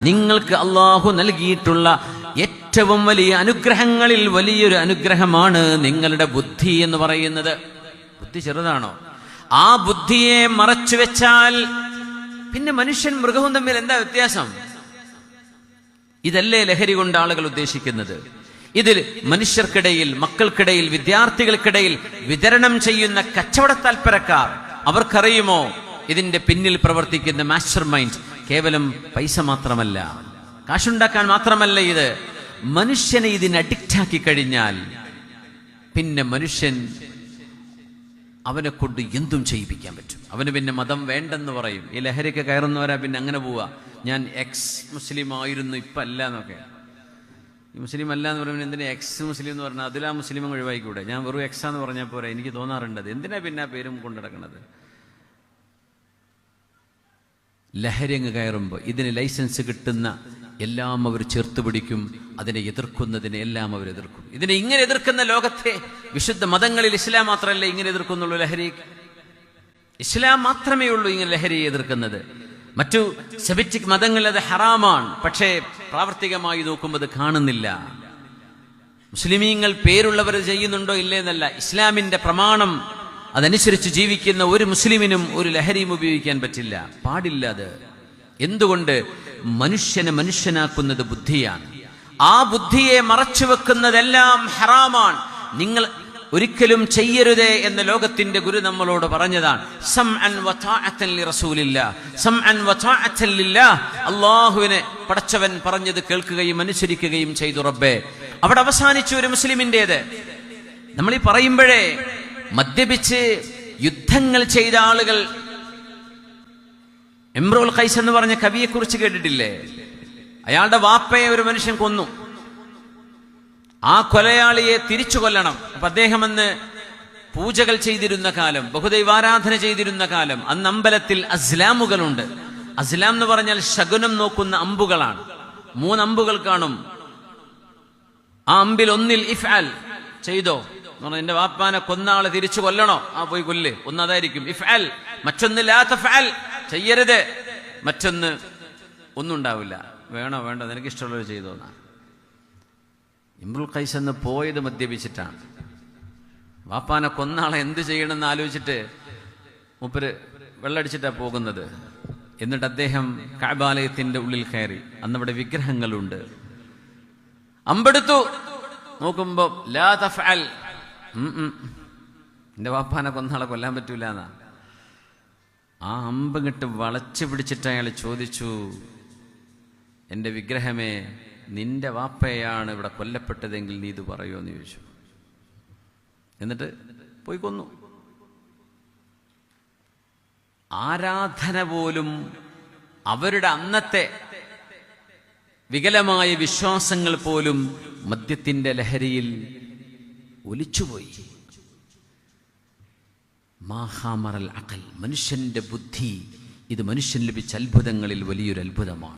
നിങ്ങൾക്ക് അള്ളാഹു നൽകിയിട്ടുള്ള ഏറ്റവും വലിയ അനുഗ്രഹങ്ങളിൽ വലിയൊരു അനുഗ്രഹമാണ് നിങ്ങളുടെ ബുദ്ധി എന്ന് പറയുന്നത്. ബുദ്ധി ചെറുതാണോ? ആ ബുദ്ധിയെ മറച്ചു വെച്ചാൽ പിന്നെ മനുഷ്യൻ മൃഗവും തമ്മിൽ എന്താ വ്യത്യാസം? ഇതല്ലേ ലഹരി കൊണ്ട് ആളുകൾ ഉദ്ദേശിക്കുന്നത്? ഇതിൽ മനുഷ്യർക്കിടയിൽ, മക്കൾക്കിടയിൽ, വിദ്യാർത്ഥികൾക്കിടയിൽ വിതരണം ചെയ്യുന്ന കച്ചവട താൽപ്പരക്കാർ, അവർക്കറിയുമോ ഇതിന്റെ പിന്നിൽ പ്രവർത്തിക്കുന്ന മാസ്റ്റർ മൈൻഡ് കേവലം പൈസ മാത്രമല്ല, കാശുണ്ടാക്കാൻ മാത്രമല്ല. ഇത് മനുഷ്യനെ ഇതിന് അഡിക്റ്റാക്കി കഴിഞ്ഞാൽ പിന്നെ മനുഷ്യൻ അവനെ കൊണ്ട് എന്തും ചെയ്യിപ്പിക്കാൻ പറ്റും. അവന് പിന്നെ മതം വേണ്ടെന്ന് പറയും. ഈ ലഹരിക്ക് കയറുന്നവരാ പിന്നെ അങ്ങനെ പോവാ, ഞാൻ എക്സ് മുസ്ലിം ആയിരുന്നു ഇപ്പം അല്ല എന്നൊക്കെ. ഈ മുസ്ലിം അല്ല എന്ന് പറയുമ്പോൾ എന്തിനാ എക്സ് മുസ്ലിം എന്ന് പറഞ്ഞാൽ അതിലാ മുസ്ലിം ഒഴിവായിക്കൂടെ? ഞാൻ വെറും എക്സ് എന്ന് പറഞ്ഞാൽ പോരാ. എനിക്ക് തോന്നാറുണ്ടത് എന്തിനാ പിന്നെ ആ പേരും കൊണ്ടിടക്കണത്? ലഹരി അങ്ങ് കയറുമ്പോൾ ഇതിന് ലൈസൻസ് കിട്ടുന്ന എല്ലാം അവർ ചേർത്ത് പിടിക്കും. അതിനെ എതിർക്കുന്നതിനെ എല്ലാം അവർ എതിർക്കും. ഇതിനെ ഇങ്ങനെ എതിർക്കുന്ന ലോകത്തെ വിശുദ്ധ മതങ്ങളിൽ ഇസ്ലാം മാത്രമല്ല ഇങ്ങനെ എതിർക്കുന്നുള്ളൂ. ലഹരി ഇസ്ലാം മാത്രമേ ഉള്ളൂ ഇങ്ങനെ ലഹരിയെ എതിർക്കുന്നത്. മറ്റു സെമിറ്റിക് മതങ്ങളിൽ അത് ഹറാമാണ്, പക്ഷേ പ്രാവർത്തികമായി നോക്കുമ്പോൾ അത് കാണുന്നില്ല. മുസ്ലിമീങ്ങൾ പേരുള്ളവർ ചെയ്യുന്നുണ്ടോ ഇല്ലേ എന്നല്ല, ഇസ്ലാമിന്റെ പ്രമാണം അതനുസരിച്ച് ജീവിക്കുന്ന ഒരു മുസ്ലിമിനും ഒരു ലഹരിയും ഉപയോഗിക്കാൻ പറ്റില്ല, പാടില്ല. അത് എന്തുകൊണ്ട്? മനുഷ്യനെ മനുഷ്യനാക്കുന്നത് ബുദ്ധിയാണ്. ആ ബുദ്ധിയെ മറച്ചു വെക്കുന്നതെല്ലാം ഹറാമാണ്. നിങ്ങൾ ഒരിക്കലും ചെയ്യരുതേ എന്ന് ലോകത്തിന്റെ ഗുരു നമ്മളോട് പറഞ്ഞതാണ്. സംഅൻ വതഅതൻ ലിറസൂലില്ലാഹ്, സംഅൻ വതഅതൻ ലില്ലാഹ്. അല്ലാഹുവിനെ പടച്ചവൻ പറഞ്ഞത് കേൾക്കുകയും അനുസരിക്കുകയും ചെയ്തു റബ്ബേ. അവിടെ അവസാനിച്ചു ഒരു മുസ്ലിമിന്റേത്. നമ്മൾ ഈ പറയുമ്പോഴേ മദ്യപിച്ച് യുദ്ധങ്ങൾ ചെയ്ത ആളുകൾ, ഇംറുൽ ഖൈസ് എന്ന് പറഞ്ഞ കവിയെ കുറിച്ച് കേട്ടിട്ടില്ലേ? അയാളുടെ വാപ്പയെ ഒരു മനുഷ്യൻ കൊന്നു. ആ കൊലയാളിയെ തിരിച്ചു കൊല്ലണം. അപ്പൊ അദ്ദേഹം അന്ന് പൂജകൾ ചെയ്തിരുന്ന കാലം, ബഹുദൈവാരാധന ചെയ്തിരുന്ന കാലം. അന്ന് അമ്പലത്തിൽ അസ്ലാമുകളുണ്ട്. അസ്ലാം എന്ന് പറഞ്ഞാൽ ശകുനം നോക്കുന്ന അമ്പുകളാണ്. 3 അമ്പുകൾ കാണും. ആ അമ്പിൽ ഒന്നിൽ ഇഫ്അൽ, ചെയ്തോ എന്ന് പറഞ്ഞാൽ എന്റെ വാപ്പാനെ കൊന്നാളെ തിരിച്ചു കൊല്ലണോ? ആ പോയി കൊല്ല്. ഒന്നതായിരിക്കും ഇഫ്അൽ. മറ്റൊന്ന് ലാ തഫ്അൽ, ചെയ്യരുത്. മറ്റൊന്ന് ഒന്നും ഉണ്ടാവില്ല. വേണോ വേണ്ടോ, നിനക്ക് ഇഷ്ടമുള്ളത് ചെയ്തോന്നാ. ഇംറുൽ ഖൈസ് എന്ന് പോയത് മദ്യപിച്ചിട്ടാണ്. വാപ്പാനെ കൊന്നാളെ എന്ത് ചെയ്യണമെന്ന് ആലോചിച്ചിട്ട് മൂപ്പര് വെള്ളടിച്ചിട്ടാണ് പോകുന്നത്. എന്നിട്ട് അദ്ദേഹം കഅബാലയത്തിന്റെ ഉള്ളിൽ കയറി. അന്നവിടെ വിഗ്രഹങ്ങളുണ്ട്. അമ്പെടുത്തു. നോക്കുമ്പോ ലാ തഫ്അൽ, എന്റെ വാപ്പാനെ കൊന്നാളെ കൊല്ലാൻ പറ്റൂല എന്നാ. ആ അമ്പ് കിട്ട് വളച്ചു പിടിച്ചിട്ട് അയാൾ ചോദിച്ചു, എന്റെ വിഗ്രഹമേ, നിന്റെ വാപ്പയാണ് ഇവിടെ കൊല്ലപ്പെട്ടതെങ്കിൽ നീ ഇത് പറയുമോ എന്ന് ചോദിച്ചു. എന്നിട്ട് പോയി കൊന്നു. ആരാധന പോലും അവരുടെ അന്നത്തെ വികലമായ വിശ്വാസങ്ങൾ പോലും മദ്യത്തിന്റെ ലഹരിയിൽ ഒലിച്ചുപോയി. മാഹാമറൽ അഖൽ, മനുഷ്യന്റെ ബുദ്ധി, ഇത് മനുഷ്യൻ ലഭിച്ച അത്ഭുതങ്ങളിൽ വലിയൊരു അത്ഭുതമാണ്.